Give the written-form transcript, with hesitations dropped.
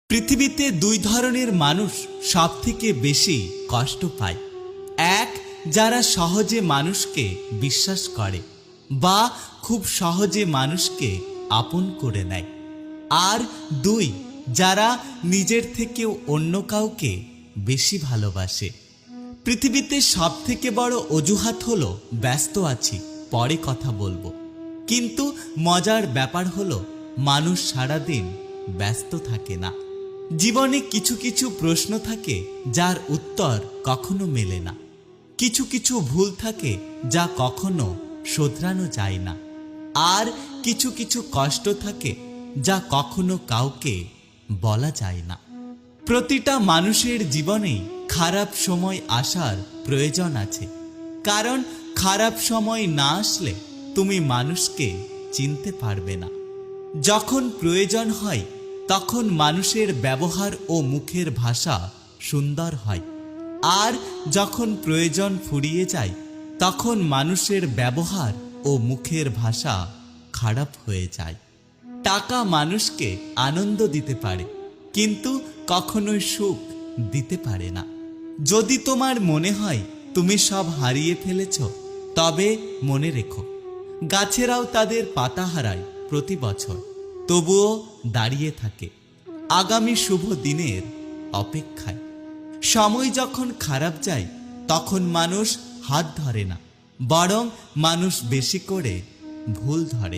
পৃথিবীতে দুই ধরনের মানুষ সবথেকে বেশি কষ্ট পায়। এক, যারা সহজে মানুষকে বিশ্বাস করে বা খুব সহজে মানুষকে আপন করে নেয়। আর দুই, যারা নিজের থেকেও অন্য কাউকে বেশি ভালোবাসে। পৃথিবীতে সবথেকে বড় অজুহাত হলো ব্যস্ত আছি, পরে কথা বলবো। কিন্তু মজার ব্যাপার হলো মানুষ সারাদিন ব্যস্ত থাকে না। জীবনে কিছু কিছু প্রশ্ন থাকে যার উত্তর কখনো মেলে না। কিছু কিছু ভুল থাকে যা কখনো শোধরানো যায় না। আর কিছু কিছু কষ্ট থাকে যা কখনো কাউকে বলা যায় না। প্রতিটা মানুষের জীবনেই খারাপ সময় আসার প্রয়োজন আছে, কারণ খারাপ সময় না আসলে তুমি মানুষকে চিনতে পারবে না। যখন প্রয়োজন হয় তখন মানুষের ব্যবহার ও মুখের ভাষা সুন্দর হয়, আর যখন প্রয়োজন ফুরিয়ে যায় তখন মানুষের ব্যবহার ও মুখের ভাষা খারাপ হয়ে যায়। টাকা মানুষকে আনন্দ দিতে পারে, কিন্তু কখনোই সুখ দিতে পারে না। যদি তোমার মনে হয় তুমি সব হারিয়ে ফেলেছ, তবে মনে রেখো, গাছেরাও তাদের পাতা হারায় প্রতি বছর, তবুও দাঁড়িয়ে থাকে আগামী শুভ দিনের অপেক্ষায়। সময় যখন খারাপ যায় তখন মানুষ হাত ধরে না, বরং মানুষ বেশি করে ভুল ধরে।